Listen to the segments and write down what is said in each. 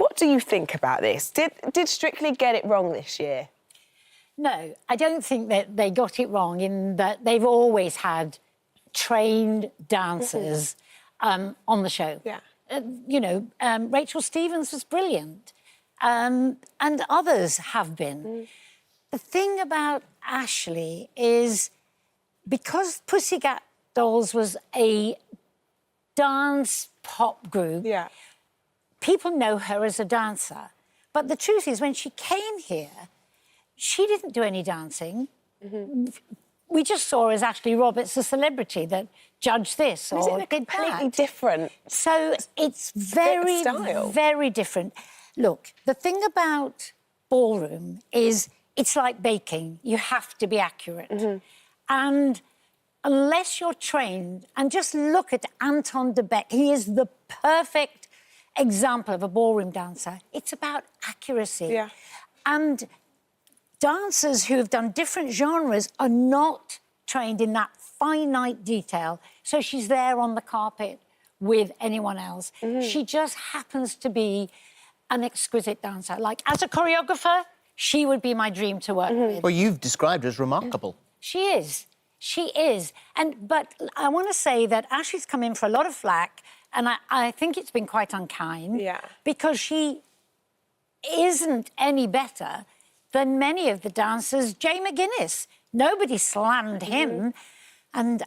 what do you think about this? Did Strictly get it wrong this year? No, I don't think that they got it wrong in that they've always had trained dancers on the show. Yeah. Rachel Stevens was brilliant, and others have been. The thing about Ashley is because Pussycat Dolls was a dance pop group, people know her as a dancer. But the truth is, when she came here, she didn't do any dancing. We just saw her as Ashley Roberts, the celebrity that judged this or did completely that. different. So it's very, very different. Look, the thing about ballroom is it's like baking. You have to be accurate. And unless you're trained, and just look at Anton de Beck, he is the perfect example of a ballroom dancer. It's about accuracy. Yeah. And dancers who have done different genres are not trained in that finite detail. So she's there on the carpet with anyone else. She just happens to be an exquisite dancer. Like, as a choreographer, she would be my dream to work with. Well, you've described her as remarkable. She is. She is. But I want to say that Ashley's come in for a lot of flack, and I think it's been quite unkind. Yeah. Because she isn't any better than many of the dancers. Jay McGuinness, nobody slammed him. And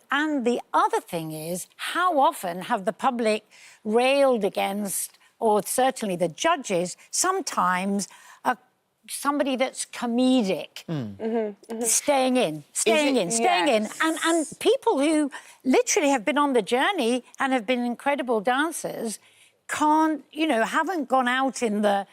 the other thing is, how often have the public railed against, or certainly the judges, sometimes somebody that's comedic, staying in. And people who literally have been on the journey and have been incredible dancers haven't gone out in the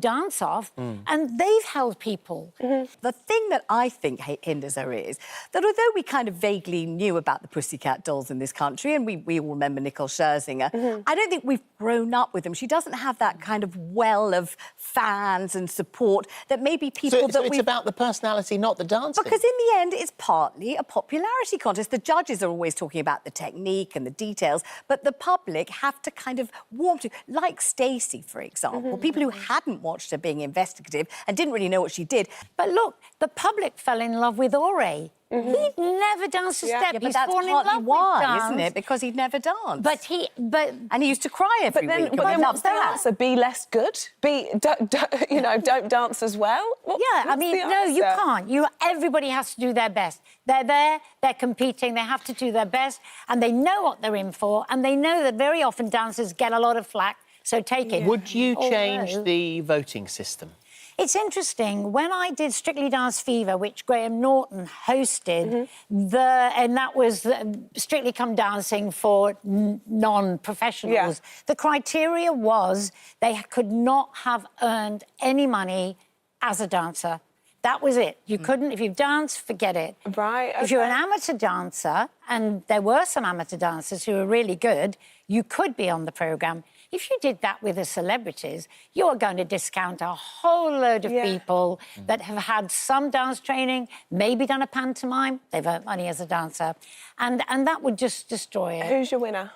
dance-off, and they've held people. The thing that I think hinders her is that although we kind of vaguely knew about the Pussycat Dolls in this country, and we all remember Nicole Scherzinger, I don't think we've grown up with them. She doesn't have that kind of well of fans and support that maybe people So it's about the personality, not the dancing. Because in the end, it's partly a popularity contest. The judges are always talking about the technique and the details, but the public have to kind of warm to, like Stacey, for example, people who hadn't watched her being investigative and didn't really know what she did. But look, the public fell in love with Ore. He'd never danced a step. Yeah, but He's that's fallen in partly love why, with dance. isn't it? Because he'd never danced. And he used to cry every week. But then what's the answer? Be less good? Don't dance as well? No, you can't. Everybody has to do their best. They're there, they're competing, they have to do their best, and they know what they're in for, and they know that very often dancers get a lot of flack, so take it. Would you change the voting system? It's interesting. When I did Strictly Dance Fever, which Graham Norton hosted, and that was Strictly Come Dancing for non-professionals, the criteria was they could not have earned any money as a dancer. That was it. You couldn't, if you've danced, forget it. Right, If you're an amateur dancer, and there were some amateur dancers who were really good, you could be on the programme. If you did that with the celebrities, you're going to discount a whole load of people that have had some dance training, maybe done a pantomime, they've earned money as a dancer, and that would just destroy it. Who's your winner?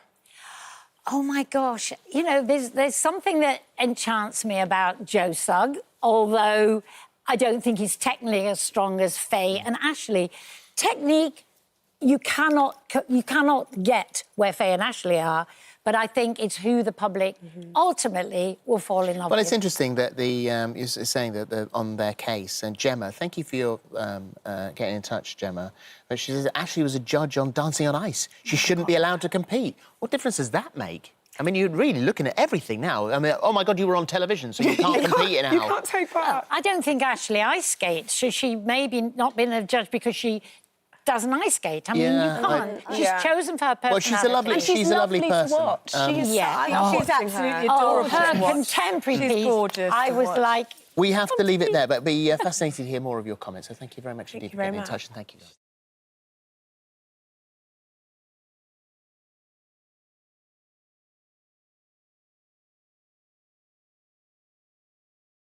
Oh, my gosh. You know, there's something that enchants me about Joe Sugg, although I don't think he's technically as strong as Faye and Ashley. Technique, you cannot get where Faye and Ashley are, but I think it's who the public ultimately will fall in love with. Well, it's interesting that you're saying that on their case, and Gemma, thank you for your getting in touch, Gemma. But she says Ashley was a judge on Dancing on Ice. She shouldn't be allowed to compete. What difference does that make? I mean, you're really looking at everything now. I mean, oh, my God, you were on television, so you can't compete now. You can't take part. I don't think Ashley ice skates. So she maybe not been a judge because she doesn't ice skate. I mean, you can't. She's chosen for her personality. Well, she's a lovely person. To watch. She's absolutely adorable. Her contemporary piece, gorgeous. I was like... We have to leave it there, but be fascinated to hear more of your comments. So thank you very much indeed for getting in touch, and thank you.